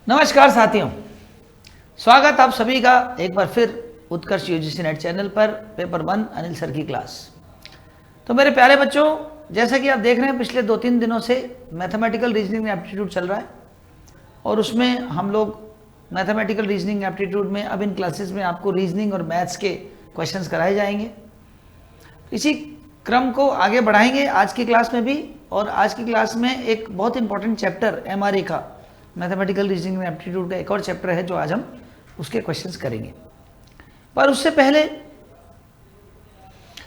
नमस्कार साथियों, स्वागत आप सभी का एक बार फिर उत्कर्ष यूजीसी नेट चैनल पर पेपर 1 अनिल सर की क्लास। तो मेरे प्यारे बच्चों, जैसा कि आप देख रहे हैं पिछले 2-3 दिनों से मैथमेटिकल रीजनिंग एप्टीट्यूड चल रहा है और उसमें हम लोग मैथमेटिकल रीजनिंग एप्टीट्यूड में अब इन क्लासेस में आपको रीजनिंग और मैथ्स के क्वेश्चंस कराए जाएंगे। इसी क्रम को आगे बढ़ाएंगे आज की क्लास में भी। और आज की क्लास में एक बहुत इंपॉर्टेंट चैप्टर एमआरए का, मैथमेटिकल रीजनिंग एप्टीट्यूड का एक और चैप्टर है जो आज हम उसके क्वेश्चंस करेंगे। पर उससे पहले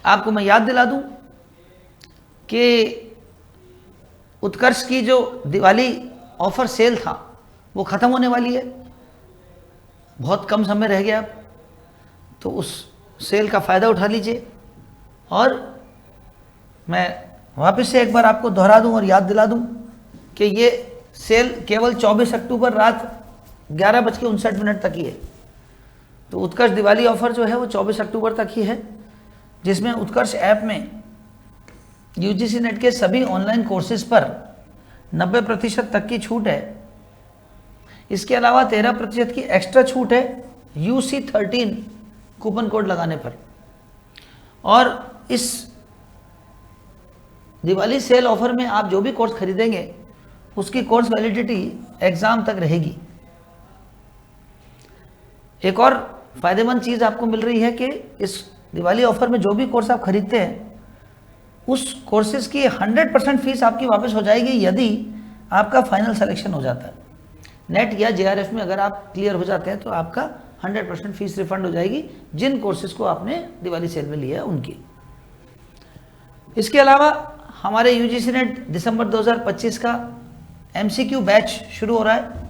आपको मैं याद दिला दूं कि उत्कर्ष की जो दिवाली ऑफर सेल था वो ख़त्म होने वाली है, बहुत कम समय रह गया। तो उस सेल का फ़ायदा उठा लीजिए। और मैं वापस से एक बार आपको दोहरा दूं और याद दिला दूं कि ये सेल केवल 24 अक्टूबर रात 11:59 तक ही है। तो उत्कर्ष दिवाली ऑफर जो है वो 24 अक्टूबर तक ही है, जिसमें उत्कर्ष ऐप में यूजीसी नेट के सभी ऑनलाइन कोर्सेज पर 90% तक की छूट है। इसके अलावा 13% की एक्स्ट्रा छूट है UC13 कूपन कोड लगाने पर। और इस दिवाली सेल ऑफर में आप जो भी कोर्स खरीदेंगे उसकी कोर्स वैलिडिटी एग्जाम तक रहेगी। एक और फायदेमंद चीज आपको मिल रही है कि इस दिवाली ऑफर में जो भी कोर्स आप खरीदते हैं उस कोर्सेज की 100% फीस आपकी वापस हो जाएगी यदि आपका फाइनल सिलेक्शन हो जाता है। नेट या JRF में अगर आप क्लियर हो जाते हैं तो आपका 100% फीस रिफंड हो जाएगी जिन कोर्सेज को आपने दिवाली सेल में लिया है उनकी। इसके अलावा हमारे यूजीसी नेट दिसंबर 2025 का MCQ बैच शुरू हो रहा है।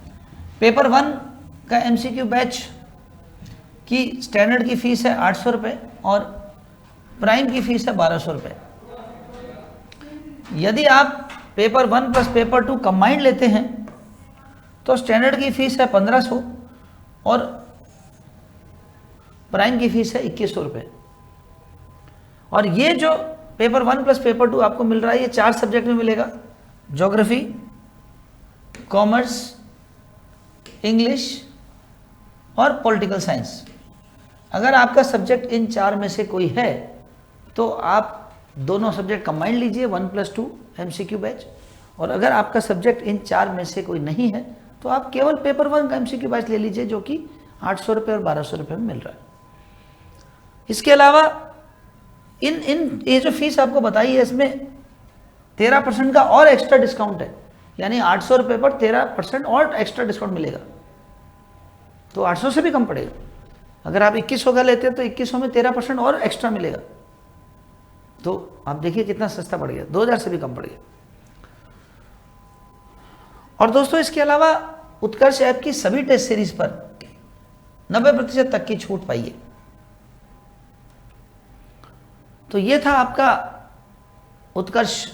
पेपर 1 का MCQ बैच की स्टैंडर्ड की फीस है 800 रुपये और प्राइम की फीस है 1200 रुपये। यदि आप पेपर 1 प्लस पेपर 2 कंबाइंड लेते हैं तो स्टैंडर्ड की फीस है 1500 और प्राइम की फीस है 2100 रुपये। और ये जो पेपर 1 प्लस पेपर 2 आपको मिल रहा है ये 4 सब्जेक्ट में मिलेगा: ज्योग्राफी, कॉमर्स, इंग्लिश और पॉलिटिकल साइंस। अगर आपका सब्जेक्ट इन 4 में से कोई है तो आप दोनों सब्जेक्ट कंबाइंड लीजिए 1+2 MCQ बैच। और अगर आपका सब्जेक्ट इन 4 में से कोई नहीं है तो आप केवल पेपर 1 का MCQ बैच ले लीजिए जो कि 800 रुपये और 1200 रुपये में मिल रहा है। इसके अलावा इन ये जो फीस आपको बताई है इसमें 13% का और एक्स्ट्रा डिस्काउंट है, यानी 800 रुपये पर 13% और एक्स्ट्रा डिस्काउंट मिलेगा। तो 800 से भी कम पड़ेगा। अगर आप 2100 का लेते हैं तो 2100 में 13% और एक्स्ट्रा मिलेगा। तो आप देखिए कितना सस्ता पड़ गया, 2000 से भी कम पड़ गया। और दोस्तों इसके अलावा उत्कर्ष ऐप की सभी टेस्ट सीरीज पर 90% तक की छूट पाइए। तो ये था आपका उत्कर्ष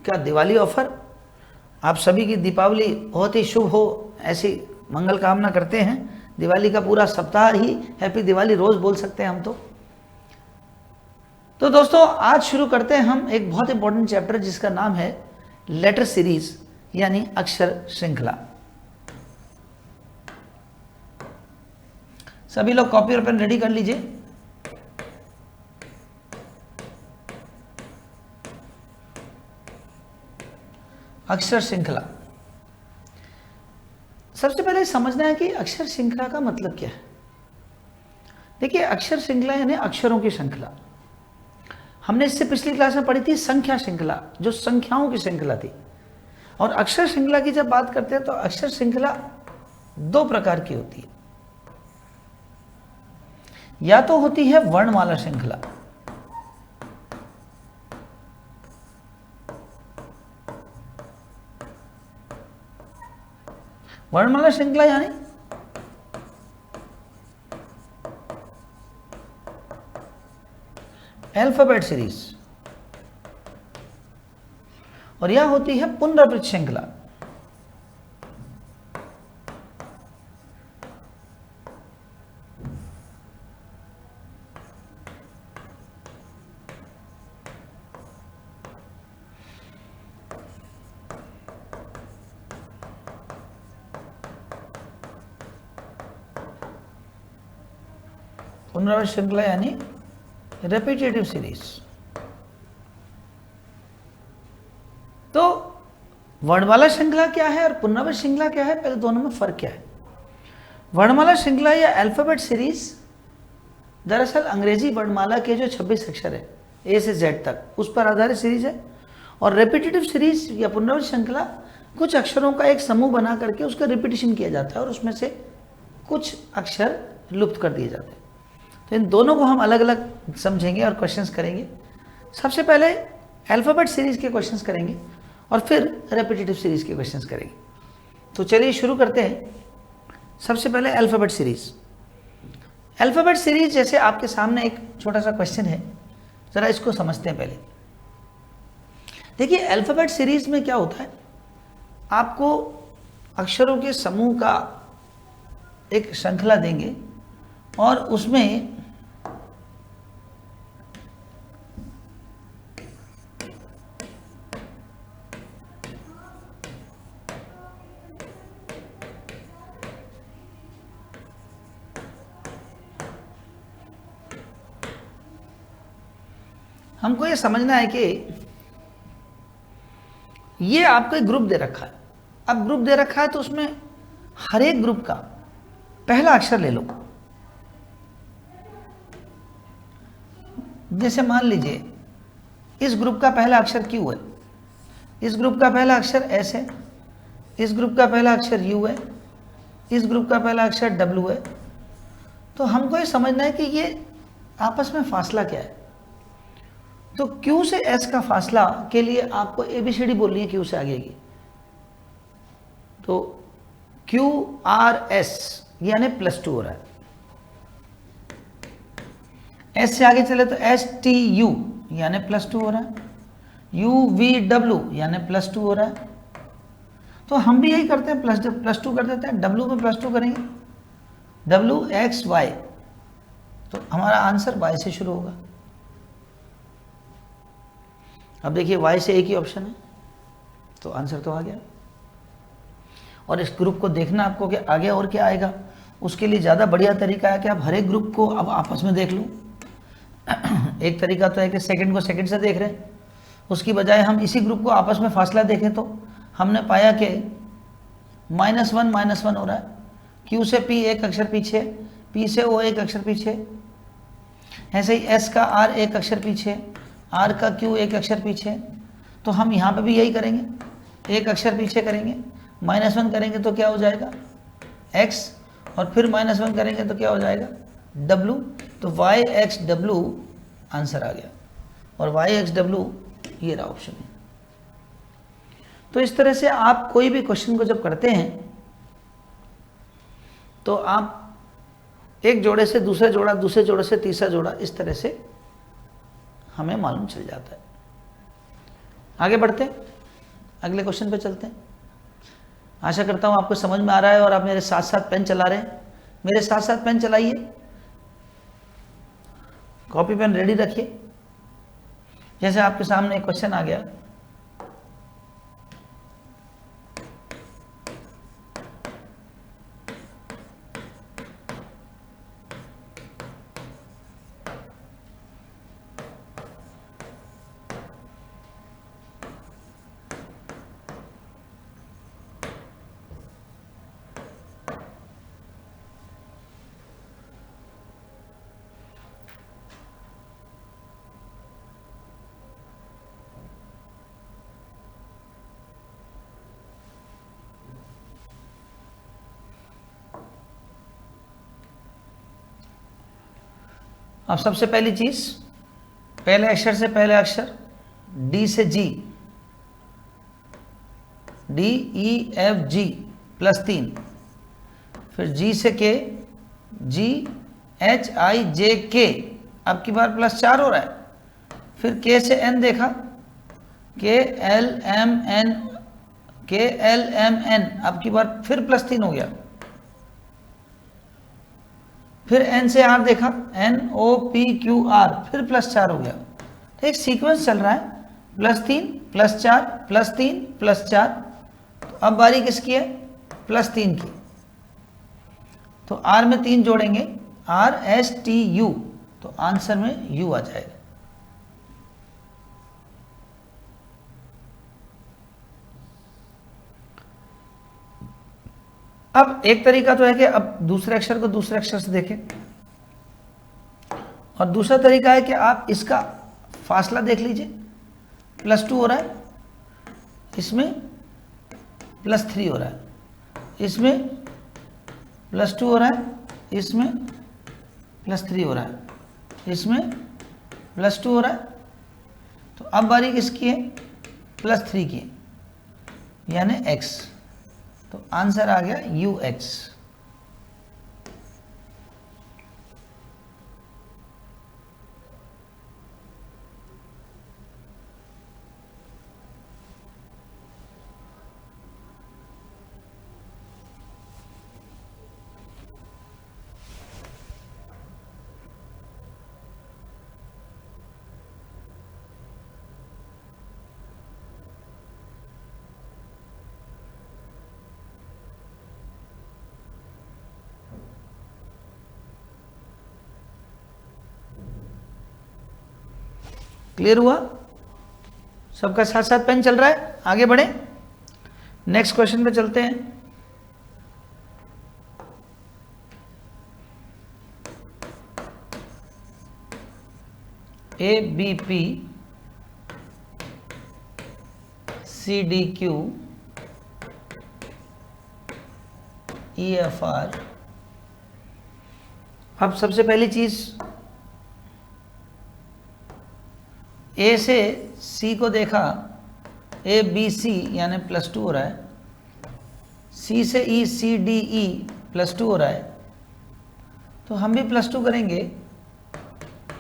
का दिवाली ऑफर। आप सभी की दीपावली बहुत ही शुभ हो, ऐसी मंगल कामना करते हैं। दिवाली का पूरा सप्ताह ही हैप्पी दिवाली रोज बोल सकते हैं हम तो दोस्तों आज शुरू करते हैं हम एक बहुत इंपॉर्टेंट चैप्टर जिसका नाम है लेटर सीरीज यानी अक्षर श्रृंखला। सभी लोग कॉपी और पेन रेडी कर लीजिए। अक्षर श्रृंखला, सबसे पहले समझना है कि अक्षर श्रृंखला का मतलब क्या है। देखिए, अक्षर श्रृंखला यानी अक्षरों की श्रृंखला। हमने इससे पिछली क्लास में पढ़ी थी संख्या श्रृंखला, जो संख्याओं की श्रृंखला थी। और अक्षर श्रृंखला की जब बात करते हैं तो अक्षर श्रृंखला 2 प्रकार की होती है। या तो होती है वर्णमाला श्रृंखला, वर्णमाला श्रृंखला यानी अल्फाबेट सीरीज, और यह होती है पुनरावृत्त श्रृंखला। पुनरावृत्त श्रृंखला यानी रेपिटेटिव सीरीज। तो वर्णमाला श्रृंखला क्या है और पुनरावृत्त श्रृंखला क्या है, पहले दोनों में फर्क क्या है। वर्णमाला श्रृंखला या अल्फाबेट सीरीज दरअसल अंग्रेजी वर्णमाला के जो 26 अक्षर है ए से जेड तक उस पर आधारित सीरीज है, और रेपिटेटिव सीरीज या पुनरावृत्त श्रृंखला कुछ अक्षरों का एक समूह बना करके उसका रिपीटिशन किया जाता है और उसमें से कुछ अक्षर लुप्त कर दिए जाते हैं। तो इन दोनों को हम अलग अलग समझेंगे और क्वेश्चंस करेंगे। सबसे पहले अल्फाबेट सीरीज के क्वेश्चंस करेंगे और फिर रेपिटेटिव सीरीज के क्वेश्चंस करेंगे। तो चलिए शुरू करते हैं। सबसे पहले अल्फाबेट सीरीज। अल्फाबेट सीरीज जैसे आपके सामने एक छोटा सा क्वेश्चन है, जरा इसको समझते हैं पहले। देखिए अल्फाबेट सीरीज में क्या होता है, आपको अक्षरों के समूह का एक श्रृंखला देंगे और उसमें हमको ये समझना है कि ये आपको एक ग्रुप दे रखा है। अब ग्रुप दे रखा है तो उसमें हर एक ग्रुप का पहला अक्षर ले लो। जैसे मान लीजिए इस ग्रुप का पहला अक्षर Q है, इस ग्रुप का पहला अक्षर S है, इस ग्रुप का पहला अक्षर U है, इस ग्रुप का पहला अक्षर W है। तो हमको ये समझना है कि ये आपस में फासला क्या है। तो Q से S का फासला के लिए आपको ABCD बोलनी है Q से आगे की। तो QRS यानी +2 हो रहा है। S से आगे चले तो STU यानी +2 हो रहा है, UVW यानी +2 हो रहा है। तो हम भी यही करते हैं, +2 कर देते हैं। W में +2 करेंगे, WXY, तो हमारा आंसर Y से शुरू होगा। अब देखिए Y से एक ही ऑप्शन है, तो आंसर तो आ गया। और इस ग्रुप को देखना आपको कि आगे और क्या आएगा, उसके लिए ज़्यादा बढ़िया तरीका है कि आप हर एक ग्रुप को अब आपस में देख लो। एक तरीका तो है कि सेकंड को सेकंड से देख रहे हैं, उसकी बजाय हम इसी ग्रुप को आपस में फासला देखें तो हमने पाया कि -1 हो रहा है। Q से P एक अक्षर पीछे, P से O एक अक्षर पीछे, ऐसे ही S का R एक अक्षर पीछे, R का Q एक अक्षर पीछे। तो हम यहाँ पे भी यही करेंगे, एक अक्षर पीछे करेंगे, -1 करेंगे तो क्या हो जाएगा X, और फिर -1 करेंगे तो क्या हो जाएगा W। तो YXW आंसर आ गया, और YXW ये रहा ऑप्शन है। तो इस तरह से आप कोई भी क्वेश्चन को जब करते हैं तो आप एक जोड़े से दूसरे जोड़ा, दूसरे जोड़े से तीसरा जोड़ा, इस तरह से हमें मालूम चल जाता है। आगे बढ़ते हैं, अगले क्वेश्चन पे चलते हैं। आशा करता हूँ आपको समझ में आ रहा है और आप मेरे साथ साथ पेन चला रहे हैं। मेरे साथ साथ पेन चलाइए, कॉपी पेन रेडी रखिए। जैसे आपके सामने एक क्वेश्चन आ गया, अब सबसे पहली चीज, पहले अक्षर से पहले अक्षर D से G, DEFG +3, फिर G से K, GHIJK, अब की बार +4 हो रहा है। फिर K से N देखा, KLMN, अब की बार फिर +3 हो गया। फिर N से R देखा, NOPQR, फिर +4 हो गया। तो एक सीक्वेंस चल रहा है, +3 +4 +3 +4। तो अब बारी किसकी है, +3 की। तो R में 3 जोड़ेंगे, RSTU, तो आंसर में U आ जाएगा। अब एक तरीका तो है कि अब दूसरे अक्षर को दूसरे अक्षर से देखें, और दूसरा तरीका है कि आप इसका फासला देख लीजिए, +2 हो रहा है, इसमें +3 हो रहा है, इसमें +2 हो रहा है, इसमें +3 हो रहा है, इसमें +2 हो रहा है। तो अब बारी किसकी है? +3 की, यानी x, तो आंसर आ गया UX। क्लियर हुआ? सबका साथ साथ पेन चल रहा है? आगे बढ़े, नेक्स्ट क्वेश्चन पे चलते हैं। ABP CDQ EFR। अब सबसे पहली चीज, A से C को देखा, ABC यानी +2 हो रहा है, C से E CDE +2 हो रहा है, तो हम भी +2 करेंगे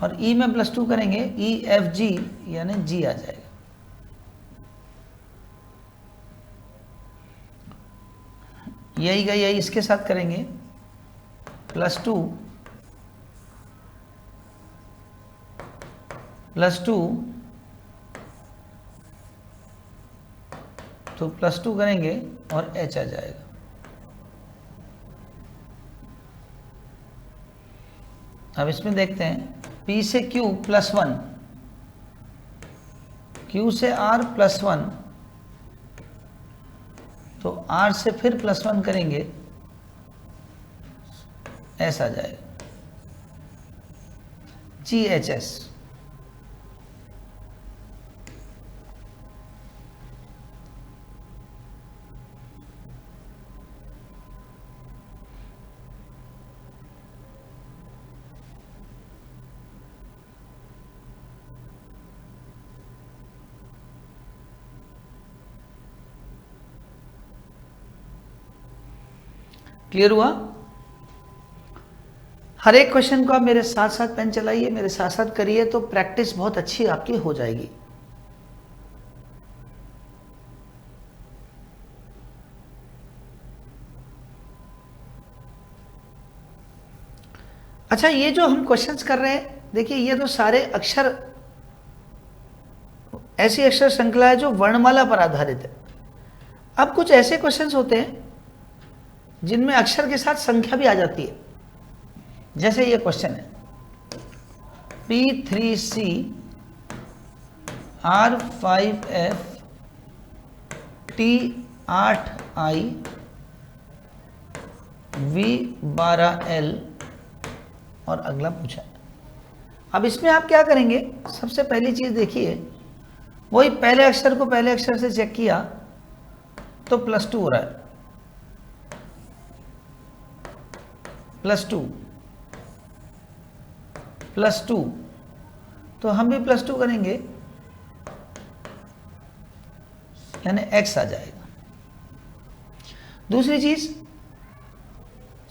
और E में +2 करेंगे, EFG यानी G आ जाएगा। यही का यही इसके साथ करेंगे, +2 तो +2 करेंगे और H आ जाएगा। अब इसमें देखते हैं, P से Q +1, Q से R +1, तो R से फिर +1 करेंगे, S आ जाएगा, GHS। क्लियर हुआ? हर एक क्वेश्चन को आप मेरे साथ साथ पेन चलाइए, मेरे साथ साथ करिए, तो प्रैक्टिस बहुत अच्छी आपकी हो जाएगी। अच्छा, ये जो हम क्वेश्चंस कर रहे हैं, देखिए ये तो सारे अक्षर, ऐसी अक्षर श्रृंखला है जो वर्णमाला पर आधारित है। अब कुछ ऐसे क्वेश्चंस होते हैं जिनमें अक्षर के साथ संख्या भी आ जाती है, जैसे ये क्वेश्चन है, P3C R5F T8I V12L, और अगला पूछा। अब इसमें आप क्या करेंगे? सबसे पहली चीज देखिए, वही पहले अक्षर को पहले अक्षर से चेक किया तो +2 हो रहा है, +2 तो हम भी +2 करेंगे, यानी X आ जाएगा। दूसरी चीज,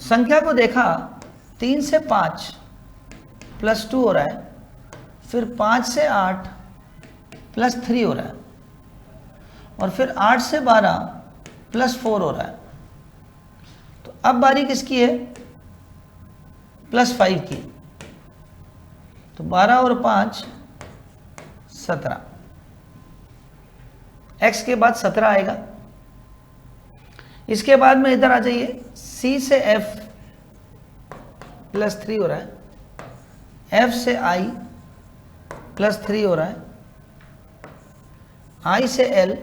संख्या को देखा, 3 से 5 +2 हो रहा है, फिर 5 से 8 +3 हो रहा है, और फिर 8 से 12 +4 हो रहा है। तो अब बारी किसकी है? +5 की, तो 12 और 5 17, X के बाद 17 आएगा। इसके बाद में इधर आ जाइए, C से F +3 हो रहा है, F से I +3 हो रहा है, I से L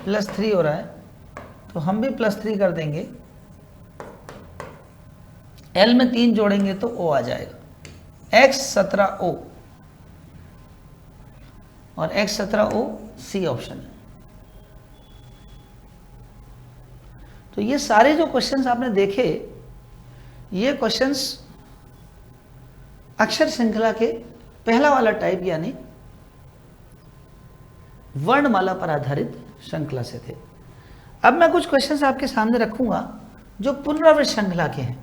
+3 हो रहा है, तो हम भी +3 कर देंगे। L में 3 जोड़ेंगे तो O आ जाएगा, X17O, और X17O सी ऑप्शन है। तो ये सारे जो क्वेश्चंस आपने देखे, ये क्वेश्चंस अक्षर श्रृंखला के पहला वाला टाइप यानी वर्णमाला पर आधारित श्रृंखला से थे। अब मैं कुछ क्वेश्चंस आपके सामने रखूंगा जो पुनरावृत्त श्रृंखला के हैं।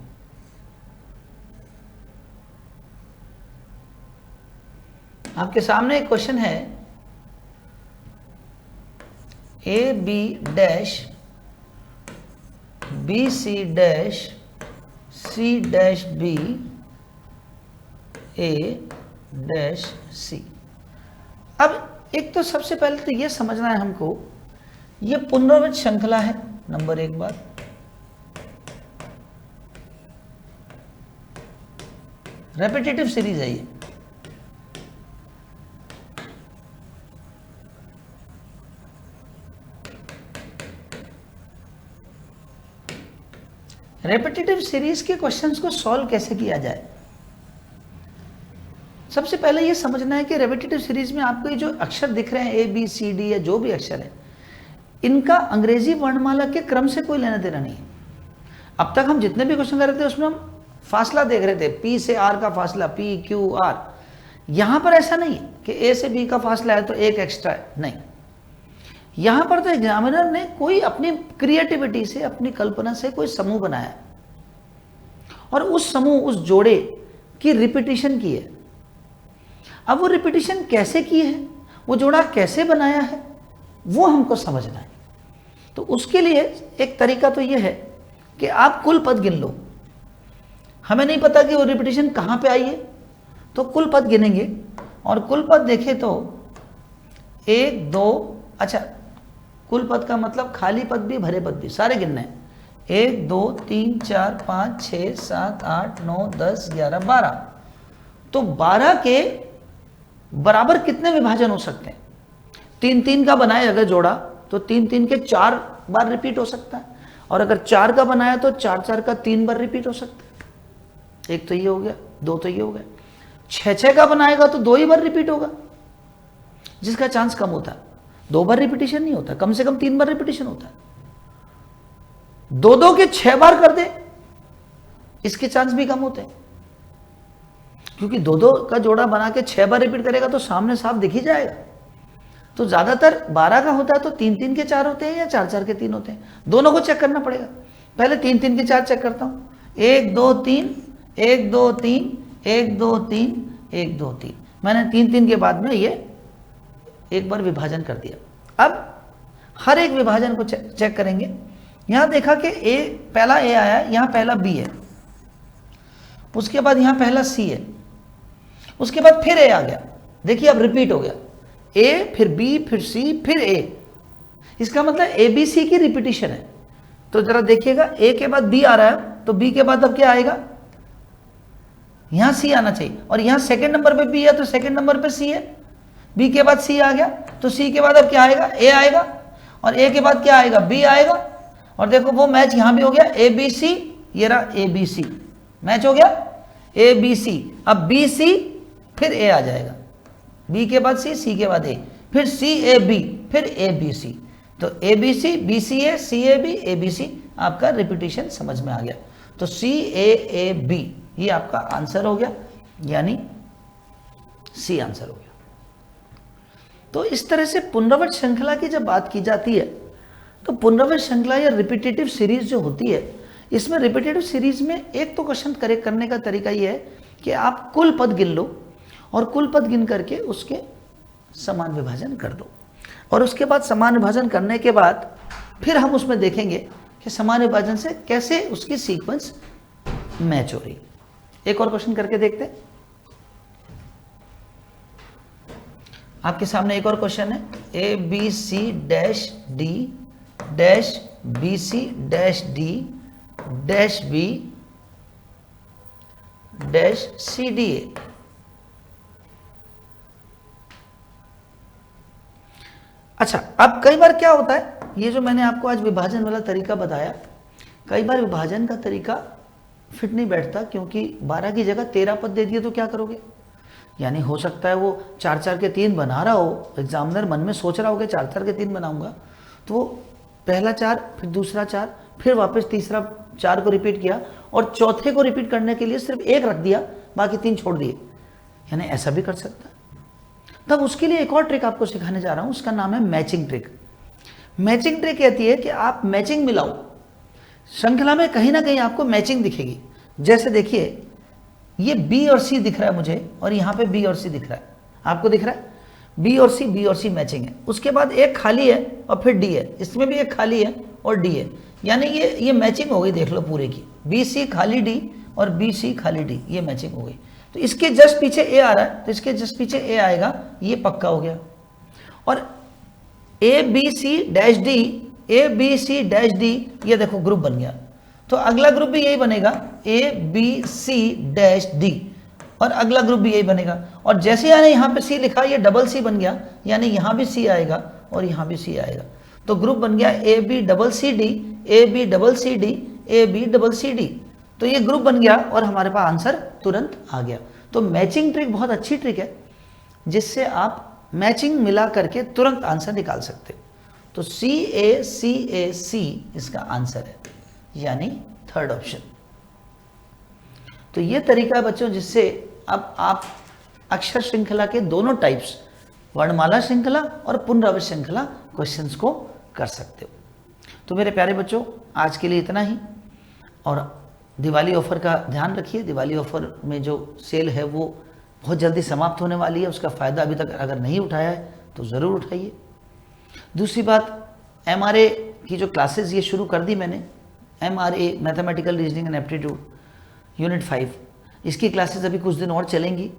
आपके सामने एक क्वेश्चन है, A B dash B C dash C dash B A dash C. अब एक तो सबसे पहले तो ये समझना है हमको, ये पुनरावृत्त श्रृंखला है, नंबर 1 बात। रेपिटेटिव सीरीज है ये। रेपिटेटिव सीरीज के क्वेश्चंस को सॉल्व कैसे किया जाए, सबसे पहले ये समझना है कि रेपिटेटिव सीरीज में आपको ये जो अक्षर दिख रहे हैं ए बी सी डी या जो भी अक्षर है, इनका अंग्रेजी वर्णमाला के क्रम से कोई लेना देना नहीं है। अब तक हम जितने भी क्वेश्चन कर रहे थे उसमें हम फासला देख रहे थे, पी से आर का फासला, पी क्यू आर। यहां पर ऐसा नहीं है कि ए से बी का फासला है तो एक एक्स्ट्रा है, नहीं। यहां पर तो एग्जामिनर ने कोई अपनी क्रिएटिविटी से, अपनी कल्पना से कोई समूह बनाया और उस समूह, उस जोड़े की रिपीटिशन की है। अब वो रिपीटिशन कैसे की है, वो जोड़ा कैसे बनाया है, वो हमको समझना है। तो उसके लिए एक तरीका तो ये है कि आप कुल पद गिन लो। हमें नहीं पता कि वो रिपीटिशन कहां पे आई है, तो कुल पद गिनेंगे और कुल पद देखें तो 1 2, अच्छा कुल पद का मतलब खाली पद भी भरे पद भी सारे गिनने हैं। 1 2 3 4 5 6 7 8 9 10 11 12। तो 12 के बराबर कितने विभाजन हो सकते हैं? 3 3 का बनाए अगर जोड़ा तो 3 3 के 4 बार रिपीट हो सकता है, और अगर 4 का बनाया तो 4 4 का 3 बार रिपीट हो सकता है। एक तो ये हो गया, 2 तो ये हो गया। 6 6 का बनाएगा तो 2 ही बार रिपीट होगा, जिसका चांस कम होता है। 2 बार रिपीटिशन नहीं होता, कम से कम 3 बार रिपीटिशन होता है। 2 2 के 6 बार कर दे, इसके चांस भी कम होते हैं, क्योंकि 2 2 का जोड़ा बना के 6 बार रिपीट करेगा तो सामने साफ दिख ही जाएगा। तो ज्यादातर 12 का होता है तो 3 3 के 4 होते हैं या 4 4 के 3 होते हैं। दोनों को चेक करना पड़ेगा। पहले 3 3 के 4 चेक करता हूं। 1 2 3 1 2 3 1 2 3 1 2 3। मैंने 3 3 के बाद में ये एक बार विभाजन कर दिया। अब हर एक विभाजन को चेक करेंगे। यहां देखा कि ए, पहला ए आया, यहां पहला बी है, उसके बाद यहां पहला सी है, उसके बाद फिर ए आ गया। देखिए अब रिपीट हो गया, ए फिर बी फिर सी फिर ए। इसका मतलब ए बी सी की रिपीटिशन है। तो जरा देखिएगा, ए के बाद बी आ रहा है तो बी के बाद अब क्या आएगा, यहां सी आना चाहिए, और यहां सेकंड नंबर पे बी है तो सेकंड नंबर पे सी है। बी के बाद सी आ गया तो सी के बाद अब क्या आएगा, ए आएगा, और ए के बाद क्या आएगा, बी आएगा। और देखो वो मैच यहां भी हो गया, ए बी सी, ये रहा ए बी सी, मैच हो गया ए बी सी। अब बी सी फिर ए आ जाएगा, बी के बाद सी के बाद ए, फिर सी ए बी, फिर ए बी सी। तो A B C A, C A B, A B C, आपका रिपीटिशन समझ में आ गया। तो सी ए बी ये आपका आंसर हो गया, यानी सी आंसर हो गया। तो इस तरह से पुनरावृत्त श्रृंखला की जब बात की जाती है तो पुनरावृत्त श्रृंखला या रिपीटेटिव सीरीज जो होती है, इसमें रिपीटेटिव सीरीज में एक तो क्वेश्चन करेक्ट करने का तरीका ये है कि आप कुल पद गिन लो और कुल पद गिन करके उसके समान विभाजन कर दो, और उसके बाद समान विभाजन करने के बाद फिर हम उसमें देखेंगे कि समान विभाजन से कैसे उसकी सीक्वेंस मैच हो रही। एक और क्वेश्चन करके देखते हैं। आपके सामने एक और क्वेश्चन है, A B C dash D dash B C dash D dash B dash C D A. अच्छा, अब कई बार क्या होता है, ये जो मैंने आपको आज विभाजन वाला तरीका बताया, कई बार विभाजन का तरीका फिट नहीं बैठता, क्योंकि 12 की जगह 13 पद दे दिए तो क्या करोगे। यानी हो सकता है वो 4-4 के 3 बना रहा हो, एग्जामिनर मन में सोच रहा हो कि 4-4 के 3 बनाऊंगा, तो वो पहला 4 फिर दूसरा 4 फिर वापस तीसरा 4 को रिपीट किया और चौथे को रिपीट करने के लिए सिर्फ 1 रख दिया, बाकी 3 छोड़ दिए। यानी ऐसा भी कर सकता है। तब उसके लिए एक और ट्रिक आपको सिखाने जा रहा हूं, उसका नाम है मैचिंग ट्रिक। मैचिंग ट्रिक कहती है कि आप मैचिंग मिलाओ, श्रृंखला में कहीं ना कहीं आपको मैचिंग दिखेगी। जैसे देखिए, ये बी और सी दिख रहा है मुझे, और यहाँ पे बी और सी दिख रहा है, आपको दिख रहा है बी और सी मैचिंग है। उसके बाद एक खाली है और फिर डी है, इसमें भी एक खाली है और डी है, यानी ये मैचिंग हो गई, देख लो पूरे की, बी सी खाली डी और बी सी खाली डी, ये मैचिंग हो गई। तो इसके जस्ट पीछे ए आ रहा है, तो इसके जस्ट पीछे ए आएगा, ये पक्का हो गया। और A B C dash D, A B C dash D, ये देखो ग्रुप बन गया। तो अगला ग्रुप भी यही बनेगा, A B C dash D, और अगला ग्रुप भी यही बनेगा। और जैसे यानी यहाँ पे सी लिखा, ये डबल सी बन गया, यानी यहाँ भी सी आएगा और यहाँ भी सी आएगा। तो ग्रुप बन गया A B double C D, A B double C D, A B double C D. तो ये ग्रुप बन गया और हमारे पास आंसर तुरंत आ गया। तो मैचिंग ट्रिक बहुत अच्छी ट्रिक है, जिससे आप मैचिंग मिला करके तुरंत आंसर निकाल सकते हो। तो CACAC इसका आंसर है, यानी थर्ड ऑप्शन। तो ये तरीका है बच्चों, जिससे अब आप अक्षर श्रृंखला के दोनों टाइप्स, वर्णमाला श्रृंखला और पुनरावृत्त श्रृंखला क्वेश्चंस को कर सकते हो। तो मेरे प्यारे बच्चों, आज के लिए इतना ही। और दिवाली ऑफर का ध्यान रखिए, दिवाली ऑफर में जो सेल है वो बहुत जल्दी समाप्त होने वाली है, उसका फ़ायदा अभी तक अगर नहीं उठाया है तो ज़रूर उठाइए। दूसरी बात, MRA की जो क्लासेस ये शुरू कर दी मैंने, MRA mathematical reasoning and aptitude unit 5, इसकी क्लासेस अभी कुछ दिन और चलेंगी,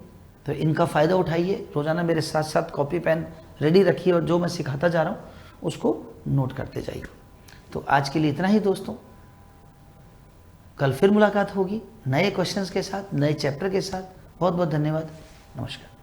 तो इनका फ़ायदा उठाइए। रोज़ाना मेरे साथ साथ कॉपी पेन रेडी रखिए और जो मैं सिखाता जा रहा हूँ उसको नोट करते जाइए। तो आज के लिए इतना ही दोस्तों, कल फिर मुलाकात होगी नए क्वेश्चंस के साथ, नए चैप्टर के साथ। बहुत बहुत धन्यवाद, नमस्कार।